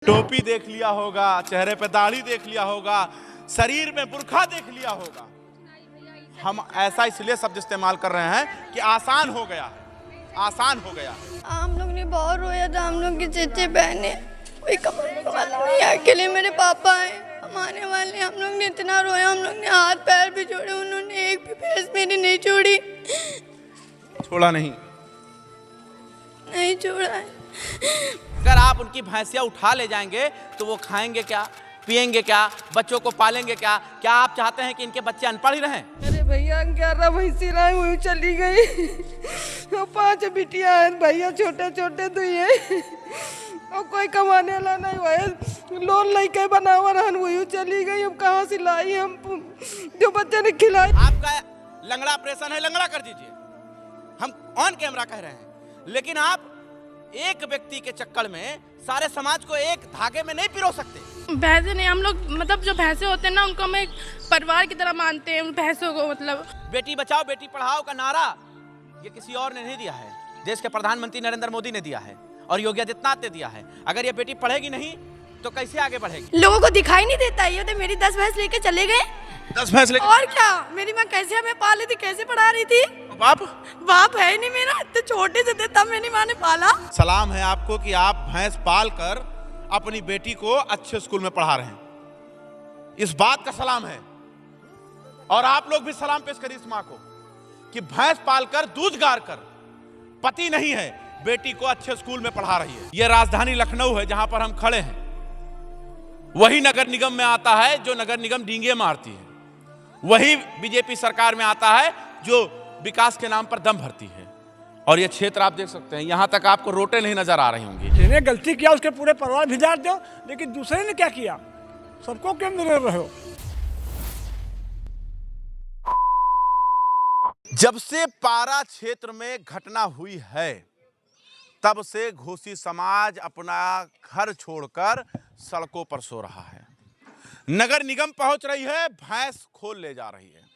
टोपी देख लिया होगा, चेहरे पे दाढ़ी देख लिया होगा, शरीर में बुर्खा देख लिया होगा। हम ऐसा इसलिए शब्द इस्तेमाल कर रहे हैं कि आसान हो गया है, आसान हो गया। हम लोग ने बहुत रोया था, हम लोग के चेचे बहने कोई कमाने वाला नहीं है, अकेले मेरे पापा हैं कमाने वाले। हम लोग ने इतना रोया, हम लोग ने हाथ पैर भी जोड़े, उन्होंने एक भी भैंस मेरी नहीं छोड़ी। छोड़ा नहीं छोड़ा है। अगर आप उनकी भैंसिया उठा ले जाएंगे तो वो खाएंगे क्या, पिएंगे क्या, बच्चों को पालेंगे क्या? क्या आप चाहते हैं कि इनके बच्चे अनपढ़ ही रहें? अरे भैया 11 भैंसी लाई हुई चली गई, 5 बिटिया हैं भैया, छोटे छोटे तो ये और कोई कमाने वाला नहीं हुआ, लोन लेके बनावा रहन हुई चली गई। अब कहाँ से लाई हम जो बच्चे ने खिलाई। आपका लंगड़ा ऑपरेशन है, लंगड़ा कर दीजिए, हम ऑन कैमरा कह रहे हैं। लेकिन आप एक व्यक्ति के चक्कर में सारे समाज को एक धागे में नहीं पिरो सकते। भैंसे नहीं, हम लोग मतलब जो भैंसे होते हैं ना, उनको हम एक परिवार की तरह मानते हैं, उन भैंसों को। मतलब बेटी बचाओ बेटी पढ़ाओ का नारा ये किसी और ने नहीं दिया है, देश के प्रधानमंत्री नरेंद्र मोदी ने दिया है और योगी आदित्यनाथ ने दिया है। अगर ये बेटी पढ़ेगी नहीं तो कैसे आगे बढ़ेगी? लोगों को दिखाई नहीं देता, ये तो मेरी 10 भैंस लेके चले गए। 10 भैंस लेके? और क्या, मेरी माँ कैसे हमें पाली थी, कैसे पढ़ा रही थी। बाप है ही नहीं मेरा, इतने छोटे से थे तब मेरी माँ ने पाला। सलाम है आपको कि आप भैंस पाल कर अपनी बेटी को अच्छे स्कूल में पढ़ा रहे हैं, इस बात का सलाम है। और आप लोग भी सलाम पेश करिए इस माँ को कि भैंस पालकर दूध गार कर, पति नहीं है, बेटी को अच्छे स्कूल में पढ़ा रही है। यह राजधानी लखनऊ है जहां पर हम खड़े हैं, वही नगर निगम में आता है जो नगर निगम डींगे मारती है, वही बीजेपी सरकार में आता है जो विकास के नाम पर दम भरती है। और ये क्षेत्र आप देख सकते हैं, यहां तक आपको रोटे नहीं नजर आ रही होंगी। जिन्हें गलती किया उसके पूरे परिवार भिजा दो, लेकिन दूसरे ने क्या किया, सबको क्यों मिल रहे हो? जब से पारा क्षेत्र में घटना हुई है तब से घोसी समाज अपना घर छोड़कर सड़कों पर सो रहा है। नगर निगम पहुंच रही है, भैंस खोल ले जा रही है।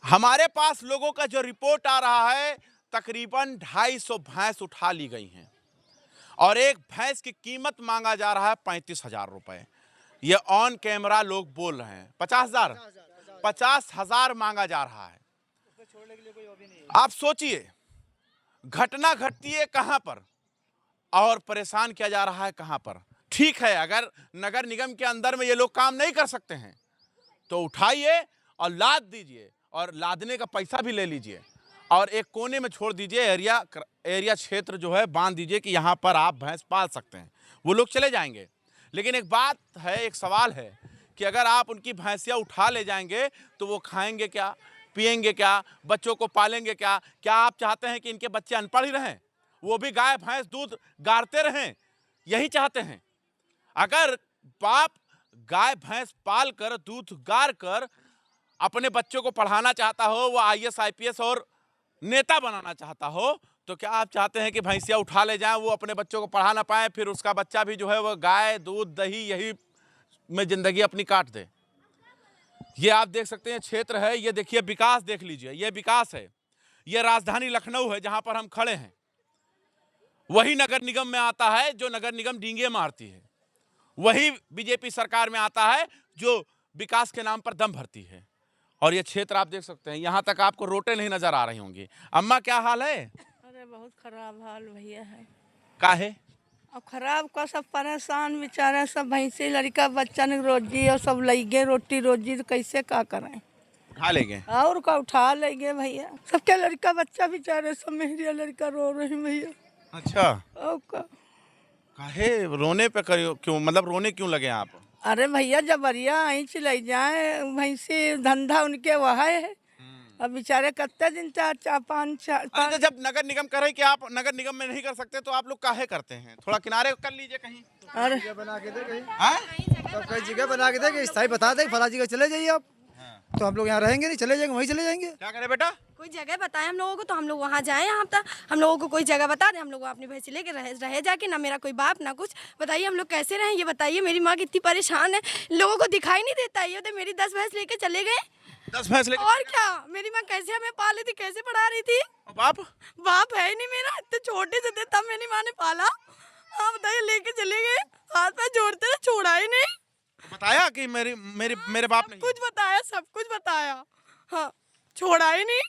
हमारे पास लोगों का जो रिपोर्ट आ रहा है, तकरीबन 250 भैंस उठा ली गई हैं और एक भैंस की कीमत मांगा जा रहा है 35,000 रुपए। ये ऑन कैमरा लोग बोल रहे हैं 50,000 मांगा जा रहा है। आप सोचिए, घटना घटती है कहां पर और परेशान किया जा रहा है कहां पर। ठीक है, अगर नगर निगम के अंदर में ये लोग काम नहीं कर सकते हैं तो उठाइए और लाद दीजिए और लादने का पैसा भी ले लीजिए और एक कोने में छोड़ दीजिए, एरिया क्षेत्र जो है बांध दीजिए कि यहाँ पर आप भैंस पाल सकते हैं, वो लोग चले जाएंगे। लेकिन एक बात है, एक सवाल है कि अगर आप उनकी भैंसिया उठा ले जाएंगे तो वो खाएंगे क्या, पिएंगे क्या, बच्चों को पालेंगे क्या? क्या आप चाहते हैं कि इनके बच्चे अनपढ़ ही रहें, वो भी गाय भैंस दूध गारते रहें? यही चाहते हैं? अगर बाप गाय भैंस पाल कर दूध गार कर अपने बच्चों को पढ़ाना चाहता हो, वो IAS IPS और नेता बनाना चाहता हो, तो क्या आप चाहते हैं कि भैंसिया उठा ले जाएं, वो अपने बच्चों को पढ़ा ना पाए, फिर उसका बच्चा भी जो है वो गाय दूध दही यही में जिंदगी अपनी काट दे? ये आप देख सकते हैं क्षेत्र है, ये देखिए विकास देख लीजिए, ये विकास है। ये राजधानी लखनऊ है जहां पर हम खड़े हैं, वही नगर निगम में आता है जो नगर निगम डींगे मारती है, वही बीजेपी सरकार में आता है जो विकास के नाम पर दम भरती है। और ये क्षेत्र आप देख सकते हैं, यहां तक आपको रोटे नहीं नजर आ रही होंगी। अम्मा क्या हाल है? अरे बहुत खराब हाल भैया है। काहे? अब खराब का सब परेशान बेचारे, सब भैंसे लड़का बच्चा ने रोजी और सब लगे रोटी रोजी, तो कैसे क्या करें? उठा ले गए और का उठा ले गए भैया, सबके लड़का बच्चा बेचारे, सब मेरी लड़का रो रहे भैया। अच्छा, और का काहे रोने पे करियो, क्यों मतलब रोने क्यों लगे आप? अरे भैया जबरिया आई चले जाए, भैंसी धंधा उनके वह है। अब बेचारे कितने दिन 4-5 तो जब नगर निगम कह रहे कि आप नगर निगम में नहीं कर सकते तो आप लोग काहे करते हैं? थोड़ा किनारे कर लीजिए कहीं। अरे बना के दे कहीं, हाँ? तो कई जगह बना के दे, स्थायी बता दे फला जगह चले जाइए आप, तो हम लोग यहाँ रहेंगे नहीं, चले जाएंगे वहीं चले जाएंगे। क्या करे बेटा? कोई जगह बताए हम लोगों को तो हम लोग वहाँ जाए। यहाँ तक हम लोगों को कोई जगह बता दें, हम लोग अपनी भैंसी लेके रहे जाके, ना मेरा कोई बाप ना कुछ। बताइए हम लोग कैसे रहें, ये बताइए। मेरी माँ कितनी परेशान है, लोगों को दिखाई नहीं देता। ये तो मेरी 10 भैंस लेके चले गए। 10 भैंस लेके? और क्या, मेरी माँ कैसे हमें पाली थी, कैसे पढ़ा रही थी। बाप बाप है ही नहीं मेरा, इतने छोटे से थे तब मेरी माँ ने पाला। हाँ बताइए, लेके चले गए, हाथ पैर जोड़ते रहे, छोड़ा ही नहीं। बताया कि मेरे बाप नहीं। कुछ बताया, सब कुछ बताया, हाँ छोड़ा ही नहीं।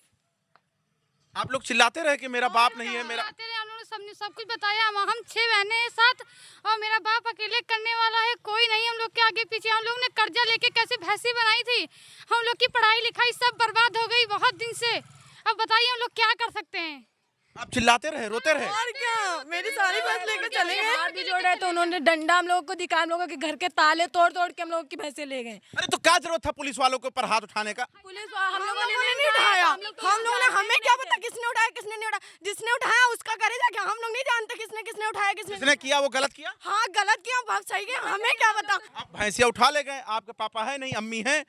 आप लोग चिल्लाते रहे कि मेरा बाप नहीं है, मेरा। हम लोगों ने सब कुछ बताया। हम 6 बहनें हैं साथ, और मेरा बाप अकेले करने वाला है, कोई नहीं हम लोग के आगे पीछे। हम लोग ने कर्जा लेके कैसे भैंसी बनाई थी, हम लोग की पढ़ाई लिखाई सब बर्बाद हो गई बहुत दिन से। अब बताइए हम लोग क्या कर सकते हैं। आप चिल्लाते रहे, रोते रहे। और क्या, मेरी सारी भैंस लेके चले गए। हाथ भी जोड़े तो उन्होंने डंडा हम लोगों को दिखाया, हम लोगों के घर के ताले तोड़ तोड़ के हम लोगों की भैंसे ले गए। अरे तो क्या जरूरत था पुलिस वालों के ऊपर हाथ उठाने का? पुलिस हम लोगों ने नहीं उठाया, हम लोगों ने, हमें क्या पता किसने उठाया किसने नहीं उठाया। जिसने उठाया उसका करे जाके, हम लोग नहीं जानते किसने किसने उठाया किसने। जिसने किया वो गलत किया। हाँ गलत किया, बहुत सही किया, हमें क्या पता। आप भैंसिया उठा ले गए, आपके पापा है नहीं, अम्मी है,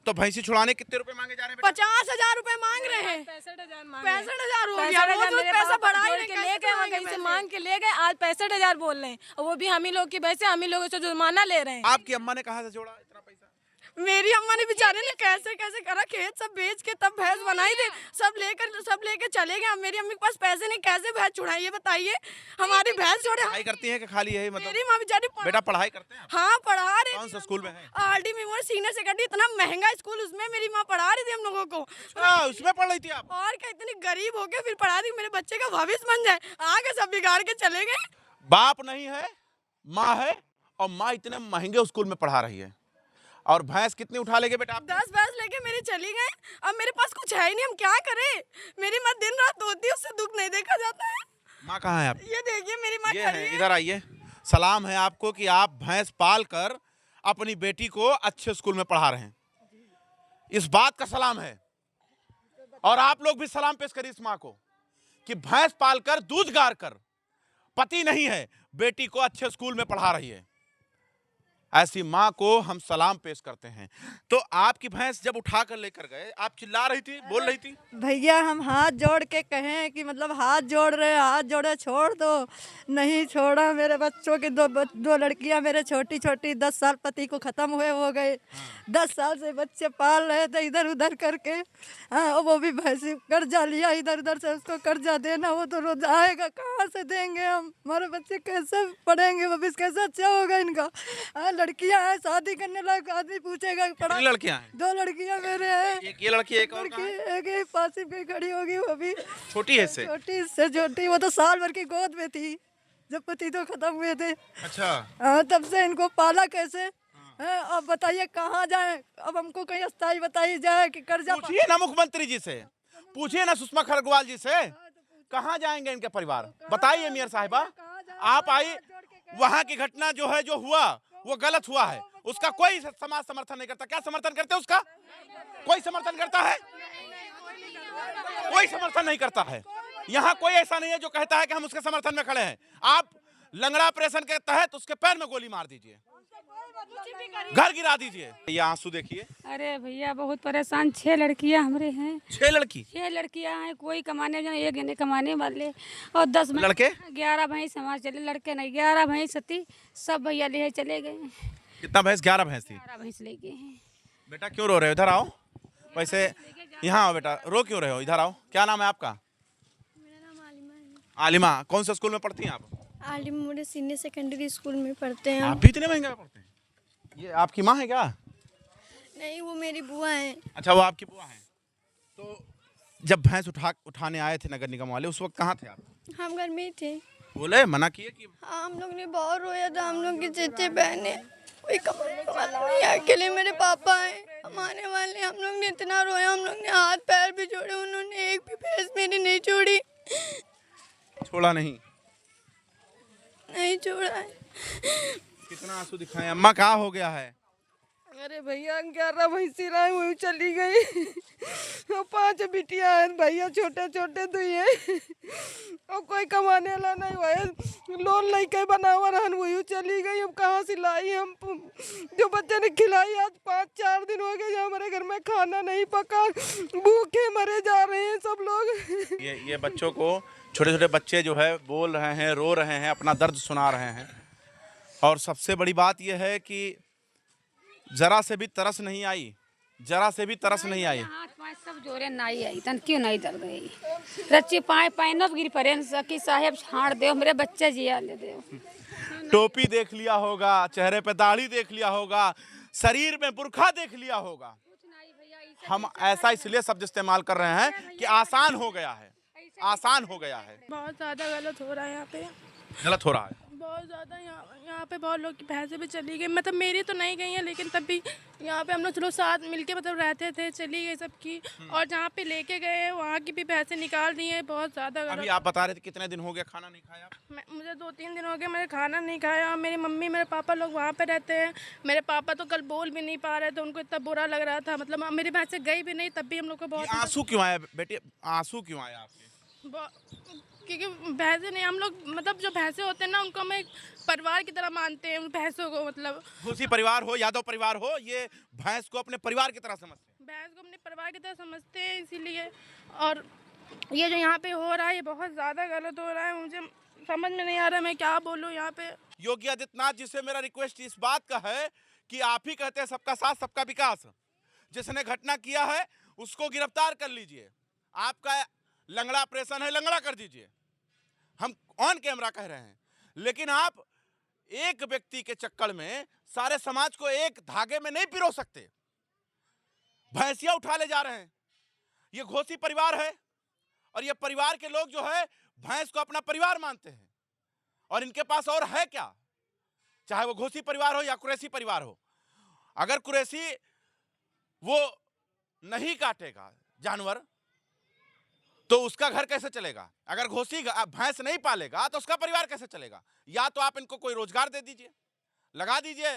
तो भैंसी छुड़ाने कितने रुपए मांगे जा रहे हैं? 50,000 रुपए मांग रहे हैं। 65,000 हो गया, रोज पैसा बढ़ा ही के ले गए, वहाँ कहीं से मांग के ले गए, आज 65,000 बोल रहे हैं, और वो भी हम ही लोग की वैसे हम ही लोगों से जुर्माना ले रहे हैं। आपकी अम्मा ने कहाँ से जोड़ा इतना पैसा? मेरी अम्मा ने बेचारे ने कैसे कैसे करा, खेत सब बेच के तब भैंस बनाई थी, सब लेके चले गए। अब मेरी अम्मी के पास पैसे नहीं, कैसे भैंस छुड़ाई ये बताइए। हमारी भैंस छोड़े, पढ़ाई करती है कि खाली यही मतलब? मेरी माँ बेचारी बेटा पढ़ाई करते हैं आप? हाँ पढ़ा रही। कौन सा स्कूल में है? RD मेमोरियल सीनियर सेकेंडरी, इतना महंगा स्कूल, उसमें मेरी माँ पढ़ा रही थी हम लोगों को। उसमें पढ़ रही थी आप? और क्या, इतनी गरीब हो के फिर पढ़ा दी, मेरे बच्चे का भविष्य बन जाए, आगे सब बिगाड़ के चले गए। बाप नहीं है, माँ है, और माँ इतने महंगे स्कूल में पढ़ा रही है। और भैंस कितनी उठा लेंगे बेटा आप? 10 भैंस लेके मेरी चली गए। अब मेरे पास कुछ है ही नहीं, हम क्या करें। मेरी माँ दिन रात होती है, उससे दुख नहीं देखा जाता है। माँ कहाँ है आप? ये देखिए मेरी माँ ये खड़ी है, है। इधर आइए। सलाम है आपको कि आप भैंस पाल कर अपनी बेटी को अच्छे स्कूल में पढ़ा रहे हैं, इस बात का सलाम है। और आप लोग भी सलाम पेश करिए इस माँ को कि भैंस पाल कर, दूध गार कर, पति नहीं है, बेटी को अच्छे स्कूल में पढ़ा रही है। ऐसी माँ को हम सलाम पेश करते हैं। तो आपकी भैंस जब उठा कर लेकर गए, आप चिल्ला रही थी, बोल रही थी? भैया हम हाथ जोड़ के कहें कि मतलब हाथ जोड़ रहे, हाथ जोड़े, छोड़ दो, नहीं छोड़ा। मेरे बच्चों की दो लड़कियां मेरे छोटी छोटी 10 साल पति को ख़त्म हुए हो गए, 10 साल से बच्चे पाल रहे थे इधर उधर करके। हाँ वो भी भैंसी कर्जा लिया इधर उधर से, उसको कर्जा देना, वो तो रोज आएगा, कहाँ से देंगे हम? हमारे बच्चे कैसे पढ़ेंगे, भविष्य कैसे अच्छा होगा इनका? लड़कियां हैं, शादी करने लायक आदमी पूछेगा पढ़ा। लड़कियां हैं? 2 लड़कियां मेरे हैं। एक ये लड़की, एक और लड़की एक ही पास ही खड़ी होगी, वो भी छोटी है इससे? छोटी से छोटी, वो तो साल भर की गोद में थी जब पति तो खत्म हुए थे। अच्छा। हाँ तब से इनको पाला कैसे है? अब बताइए कहाँ जाए? अब हमको कहीं अस्थाई बताई जाए कि कर्जा। पूछिए ना मुख्यमंत्री जी से, पूछिए ना सुषमा खरगोवाल जी से, कहाँ जाएंगे इनके परिवार? बताइए मेयर साहिबा, आप आई, वहाँ की घटना जो है, जो हुआ वो गलत हुआ है, उसका कोई समाज समर्थन नहीं करता। क्या समर्थन करते हैं उसका? कोई समर्थन करता है? कोई समर्थन नहीं करता है। यहाँ कोई ऐसा नहीं है जो कहता है कि हम उसके समर्थन में खड़े हैं। आप लंगड़ा ऑपरेशन के तहत उसके पैर में गोली मार दीजिए, घर गिरा दीजिए। ये आंसू देखिए। अरे भैया बहुत परेशान, 6 लड़कियां हमारे हैं। 6 लड़की? 6 लड़कियां हैं, कोई कमाने जाए, एक जने कमाने वाले, और 10 लड़के? 11 भैंस हमारे चले, लड़के नहीं, 11 भैंस थी, सब भैया ले चले गए। कितना भैंस? 11 भैंस थी। 11 भैंस ले गए हैं। बेटा क्यों रो रहे हो? इधर आओ। वैसे यहाँ आओ बेटा, रो क्यों रहे हो? इधर आओ। क्या नाम है आपका? मेरा नाम आलिमा है। आलिमा, कौन सा स्कूल में पढ़ती हैं आप? RD memorial senior secondary school में पढ़ते हैं। आप भी इतने महंगा पढ़ते हैं? ये आपकी माँ है क्या? नहीं, वो मेरी बुआ है। अच्छा, वो आपकी बुआ है। तो जब भैंस उठाने आए थे नगर निगम वाले, उस वक्त कहाँ थे आप? हम घर में ही थे। बोले, मना किए कि? हाँ हम लोग ने बहुत रोया था, हम लोग की 6 बहनें, कोई कमाने वाला नहीं है, अकेले मेरे पापा हैं कमाने वाले। हम लोग ने इतना रोया, हम लोग ने हाथ पैर भी जोड़े, उन्होंने एक भी भैंस मेरी नहीं छोड़ी। छोड़ा नहीं? नहीं छोड़ा है। कितना आंसू दिखाएं। अम्मा कहाँ हो गया है? अरे भैया 11 भैंसी रही, वही चली गई। 5 बिटिया हैं भैया, छोटे छोटे 2 हैं, और कोई कमाने वाला नहीं हुआ, लोन लेके बनावा रहन, वही चली गई। अब कहाँ से लाई हम? जो बच्चे ने खिलाई, आज 5-4 दिन हो गए हमारे घर में खाना नहीं पका, भूखे मरे जा रहे हैं सब लोग। ये बच्चों को, छोटे छोटे बच्चे जो है बोल रहे हैं, रो रहे हैं, अपना दर्द सुना रहे हैं। और सबसे बड़ी बात यह है कि जरा से भी तरस नहीं आई, जरा से भी तरस नहीं आई। हाथ पाँव सब जोरे नहीं आई, तन क्यों नहीं दर्द गई? रच्ची पाए पाए नब गिर पड़े, सकी साहेब छाड़ दे, मेरे बच्चे जिया ले दे। टोपी देख लिया होगा, चेहरे पे दाढ़ी देख लिया होगा, शरीर में बुर्का देख लिया होगा। हम ऐसा इसलिए शब्द इस्तेमाल कर रहे हैं कि आसान हो गया है, आसान हो गया है। बहुत ज़्यादा गलत हो रहा है यहाँ पे, गलत हो रहा है। बहुत ज़्यादा। यहाँ पे बहुत लोग की भैंसें भी चली गई, मतलब मेरी तो नहीं गई हैं, लेकिन तब भी यहाँ पे हम लोग चलो साथ मिलके मतलब रहते थे, चली गई सबकी। और जहाँ पे लेके गए हैं वहाँ की भी भैंसें निकाल दी हैं। बहुत ज़्यादा अभी गलत। आप बता रहे थे कितने दिन हो गया खाना नहीं खाया? मुझे 2-3 दिन हो गए, मैंने खाना नहीं खाया। मेरी मम्मी मेरे पापा लोग वहाँ पे रहते हैं। मेरे पापा तो कल बोल भी नहीं पा रहे थे, उनको इतना बुरा लग रहा था। मतलब मेरी भैंसें गई भी नहीं, तब भी हम लोग को ये बहुत आंसू क्यों आया बेटी, आंसू क्यों आया आपके? क्योंकि भैंसे नहीं, हम लोग मतलब जो भैंसे होते हैं ना उनको हम एक परिवार की तरह मानते हैं, उन भैंसों को। मतलब घोसी परिवार हो, यादव परिवार हो, ये भैंस को अपने परिवार की तरह समझते हैं। भैंस को अपने परिवार की तरह समझते हैं, इसीलिए। और ये जो यहाँ पे हो रहा है ये बहुत ज़्यादा गलत हो रहा है। मुझे समझ में नहीं आ रहा मैं क्या बोलूँ यहाँ पे। योगी आदित्यनाथ जी से मेरा रिक्वेस्ट इस बात का है कि आप ही कहते हैं सबका साथ सबका विकास। जिसने घटना किया है उसको गिरफ्तार कर लीजिए। आपका लंगड़ा ऑपरेशन है, लंगड़ा कर दीजिए। हम ऑन कैमरा कह रहे हैं, लेकिन आप एक व्यक्ति के चक्कर में सारे समाज को एक धागे में नहीं पिरो सकते। भैंसिया उठा ले जा रहे हैं। ये घोसी परिवार है और ये परिवार के लोग जो है भैंस को अपना परिवार मानते हैं। और इनके पास और है क्या, चाहे वो घोसी परिवार हो या कुरैशी परिवार हो। अगर कुरैशी वो नहीं काटेगा जानवर तो उसका घर कैसे चलेगा? अगर घोसी भैंस नहीं पालेगा तो उसका परिवार कैसे चलेगा? या तो आप इनको कोई रोजगार दे दीजिए, लगा दीजिए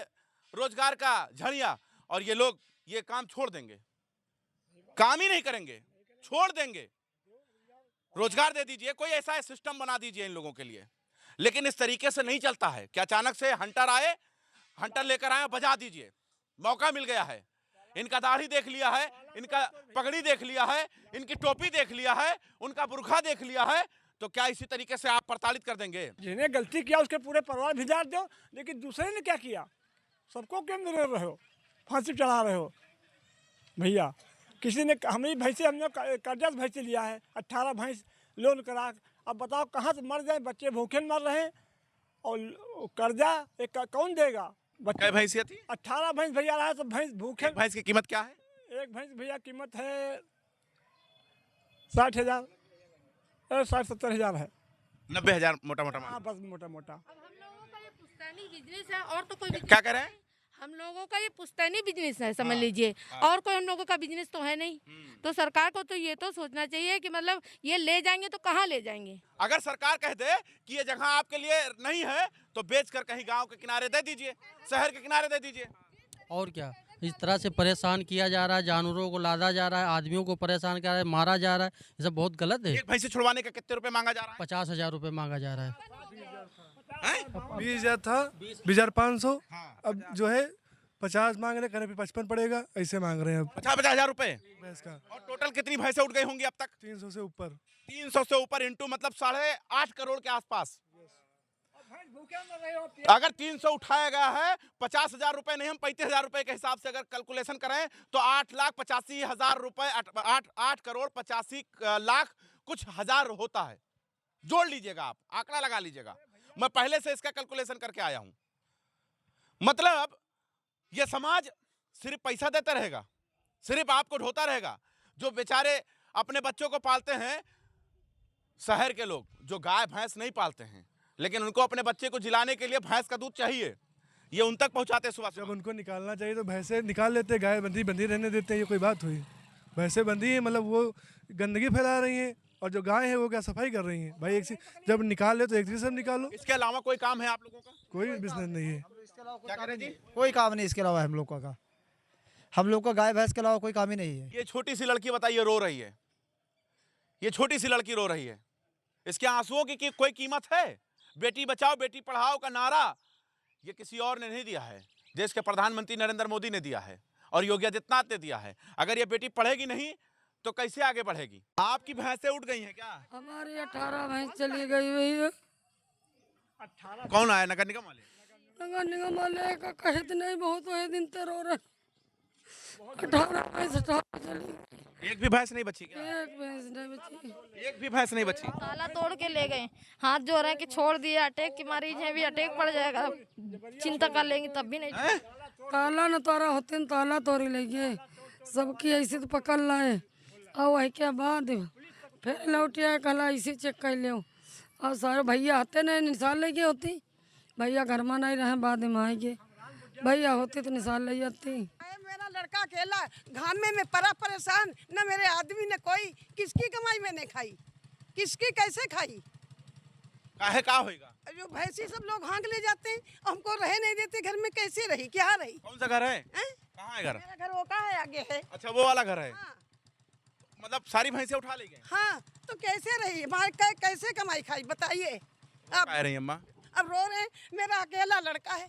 रोजगार का झड़िया, और ये लोग ये काम छोड़ देंगे, काम ही नहीं करेंगे, छोड़ देंगे। रोजगार दे दीजिए, कोई ऐसा सिस्टम बना दीजिए इन लोगों के लिए। लेकिन इस तरीके से नहीं चलता है कि अचानक से हंटर आए, हंटर लेकर आए, बजा दीजिए। मौका मिल गया है, इनका दाढ़ी देख लिया है, इनका पगड़ी देख लिया है, इनकी टोपी देख लिया है, उनका बुर्खा देख लिया है, तो क्या इसी तरीके से आप प्रताड़ित कर देंगे? जिन्हें गलती किया उसके पूरे परिवार भिजार दो, लेकिन दूसरे ने क्या किया? सबको क्यों निरोड़ रहे हो, फांसी चढ़ा रहे हो? भैया किसी ने हमें भैंसे, हमने कर्जा से भैंसे लिया है, 18 भैंस लोन करा। अब बताओ कहाँ से मर जाए, बच्चे भूखे मर रहे हैं और कर्जा एक कौन देगा? क्या भैंसिया थी? 18 भैंस भैया रहा है, तो भैंस भूखे। भैंस की कीमत क्या है? एक भैंस भैया कीमत है 60,000, 60-70 हज़ार है। 90,000 मोटा मोटा। हाँ बस मोटा मोटा। अब हम लोगों का ये पुश्तैनी बिजनेस है और तो कोई क्या कह रहे हैं? हम लोगों का ये पुश्तैनी बिजनेस है, समझ लीजिए। और कोई हम लोगों का बिजनेस तो है नहीं। तो सरकार को तो ये तो सोचना चाहिए कि मतलब ये ले जाएंगे तो कहाँ ले जाएंगे। अगर सरकार कह दे कि ये जगह आपके लिए नहीं है तो बेचकर कहीं गांव के किनारे दे दीजिए, शहर के किनारे दे दीजिए। और क्या, इस तरह से परेशान किया जा रहा है, जानवरों को लादा जा रहा है, आदमियों को परेशान किया जा रहा है, मारा जा रहा है, ये सब बहुत गलत है। एक भैंसे छुड़वाने का कितने रुपए मांगा जा रहा है? 50,000 रुपये मांगा जा रहा है। 20,000 था, 20,500। अब जो है 50 मांग रहे, कहने पे 55 पड़ेगा, ऐसे मांग रहे हैं अब 50,000 रुपए भैंस का। और टोटल कितनी भैंसे उठ गई होंगी अब तक? 300 से ऊपर। 300 से ऊपर इंटू मतलब 8.5 करोड़ के आसपास। अगर 300 उठाया गया है, 50,000 रुपए नहीं, हम 35,000 रुपए के हिसाब से अगर कैलकुलेशन करें तो 8,85,000 रुपए, 8 करोड़ 85 लाख कुछ हजार होता है। जोड़ लीजिएगा, आप आंकड़ा लगा लीजिएगा। मैं पहले से इसका कैलकुलेशन करके आया हूं। मतलब ये समाज सिर्फ पैसा देता रहेगा, सिर्फ आपको ढोता रहेगा। जो बेचारे अपने बच्चों को पालते हैं, शहर के लोग जो गाय भैंस नहीं पालते हैं, लेकिन उनको अपने बच्चे को जिलाने के लिए भैंस का दूध चाहिए, ये उन तक पहुंचाते सुबह। जब उनको निकालना चाहिए तो भैंसे निकाल लेते, गाय बंदी रहने देते हैं। ये कोई बात हुई? भैंसे बंदी है, मतलब वो गंदगी फैला रही हैं, और जो गाय है वो क्या सफाई कर रही हैं। भाई जब निकाल ले तो एक से निकालो। इसके अलावा कोई काम है आप लोगों का? कोई बिजनेस नहीं है। क्या करें जी? कोई काम नहीं इसके अलावा हम लोग का। हम लोग का गाय भैंस के अलावा कोई काम ही नहीं है। ये छोटी सी लड़की बताइए रो रही है, ये छोटी सी लड़की रो रही है। इसके आंसुओं की कोई कीमत है? बेटी बचाओ बेटी पढ़ाओ का नारा ये किसी और ने नहीं दिया है, देश के प्रधानमंत्री नरेंद्र मोदी ने दिया है और योगी आदित्यनाथ ने दिया है। अगर ये बेटी पढ़ेगी नहीं तो कैसे आगे बढ़ेगी? आपकी भैंसें उठ गई हैं क्या? हमारी 18 भैंस चली गई हुई है। कौन आया? नगर निगम वाले? नगर निगम वाले का कहत नहीं, बहुत वही दिन तो रो रहे। 18 भैंस चली गई। एक भी भैंस नहीं बची क्या? एक भैंस नहीं बची। एक भी भैंस नहीं बची। ताला तोड़ के ले गए, हाथ जो रहे कि छोड़ दिए, अटैक की मरीज है भी अटैक पड़ जाएगा, चिंता कर लेंगे तब भी नहीं। ताला न तोड़ा होते न ताला तोड़ी ले गए, सबकी ऐसे तो पकड़ लाए और वही के बाद फिर लौटिया कला ऐसे चेक कर ले और सारे भैया आते नहीं निशान ले गए होती, भैया घर में नहीं रहे बाद में आएंगे, भैया होते तो निशान ले जाती। मेरा लड़का अकेला घामे में पड़ा परेशान, न मेरे आदमी ने कोई, किसकी कमाई मैंने खाई, किसकी कैसे खाई? काहे का होएगा? जो भैंसी सब लोग हाँक ले जाते हैं, हमको रहे नहीं देते घर में, कैसे रही, क्या रही? कौन सा घर है? कहाँ है घर? मेरा घर वो का है, आगे है। अच्छा वो वाला घर है। हाँ। मतलब सारी भैंसें उठा ले गए? हाँ, तो कैसे रही, हमारे कैसे कमाई खाई बताइए? अब कह रही अम्मा? अब रो रहे हैं, मेरा अकेला लड़का है,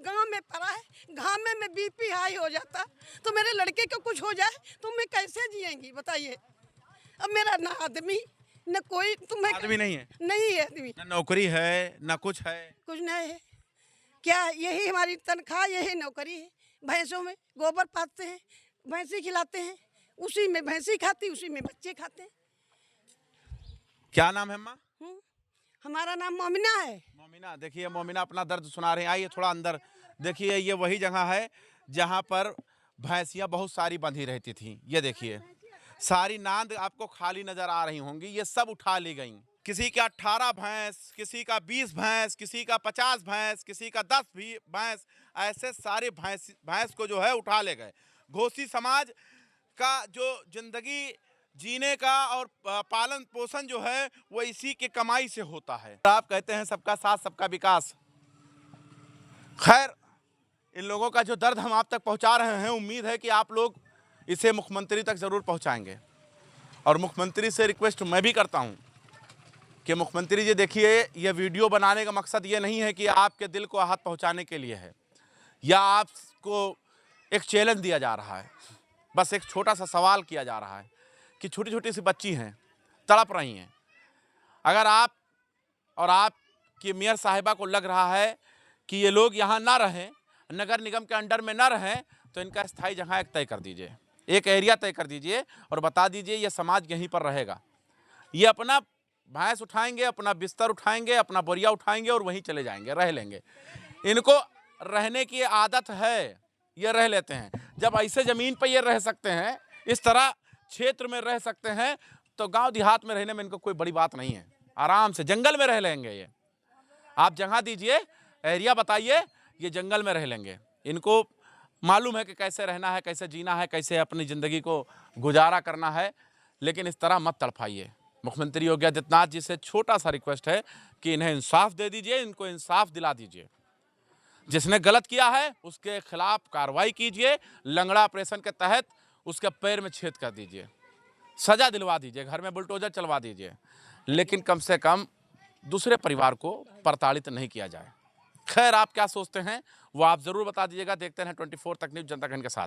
गांव में पड़ा है, घामे में बीपी हाई हो जाता तो मेरे लड़के को कुछ हो जाए तो मैं कैसे जिएंगी बताइए? अब मेरा ना आदमी न कोई, तुम्हें आदमी नहीं है? नहीं है आदमी, न नौकरी है न कुछ है। कुछ नहीं है। क्या यही हमारी तनख्वाह, यही नौकरी है। भैंसों में गोबर पाते हैं, भैंसी खिलाते हैं, उसी में भैंसी खाती, उसी में बच्चे खाते हैं। क्या नाम है अम्मा? हमारा नाम मोमिना है। मोमिना, देखिए मोमिना अपना दर्द सुना रहे हैं। आइए थोड़ा अंदर देखिए, ये वही जगह है जहाँ पर भैंसियाँ बहुत सारी बंधी रहती थी। ये देखिए सारी नांद आपको खाली नजर आ रही होंगी, ये सब उठा ली गई। किसी का 18 भैंस, किसी का 20 भैंस, किसी का 50 भैंस, किसी का 10 भी भैंस, ऐसे सारे भैंस को जो है उठा ले गए। घोसी समाज का जो जिंदगी जीने का और पालन पोषण जो है वो इसी के कमाई से होता है। आप कहते हैं सबका साथ सबका विकास। खैर, इन लोगों का जो दर्द हम आप तक पहुंचा रहे हैं, उम्मीद है कि आप लोग इसे मुख्यमंत्री तक ज़रूर पहुंचाएंगे। और मुख्यमंत्री से रिक्वेस्ट मैं भी करता हूं कि मुख्यमंत्री जी देखिए, यह वीडियो बनाने का मकसद ये नहीं है कि आपके दिल को आहत पहुंचाने के लिए है या आपको एक चैलेंज दिया जा रहा है। बस एक छोटा सा सवाल किया जा रहा है कि छोटी छोटी सी बच्ची हैं, तड़प रही हैं। अगर आप और आपकी मेयर साहिबा को लग रहा है कि ये लोग यहाँ ना रहें, नगर निगम के अंडर में ना रहें, तो इनका स्थायी जगह एक तय कर दीजिए, एक एरिया तय कर दीजिए और बता दीजिए ये समाज यहीं पर रहेगा। ये अपना भैंस उठाएंगे, अपना बिस्तर उठाएंगे, अपना बोरिया उठाएंगे और वहीं चले जाएंगे, रह लेंगे। इनको रहने की आदत है, ये रह लेते हैं। जब ऐसे ज़मीन पर ये रह सकते हैं, इस तरह क्षेत्र में रह सकते हैं, तो गांव देहात में रहने में इनको कोई बड़ी बात नहीं है। आराम से जंगल में रह लेंगे ये। आप जगह दीजिए, एरिया बताइए, ये जंगल में रह लेंगे। इनको मालूम है कि कैसे रहना है, कैसे जीना है, कैसे अपनी ज़िंदगी को गुजारा करना है। लेकिन इस तरह मत तड़फाइए। मुख्यमंत्री योगी आदित्यनाथ जी से छोटा सा रिक्वेस्ट है कि इन्हें इंसाफ दे दीजिए, इनको इंसाफ दिला दीजिए। जिसने गलत किया है उसके खिलाफ कार्रवाई कीजिए। लंगड़ा ऑपरेशन के तहत उसके पैर में छेद कर दीजिए, सजा दिलवा दीजिए, घर में बुलडोजर चलवा दीजिए, लेकिन कम से कम दूसरे परिवार को प्रताड़ित नहीं किया जाए। खैर, आप क्या सोचते हैं वो आप ज़रूर बता दीजिएगा। देखते हैं 24 तक न्यूज़, जनता के साथ।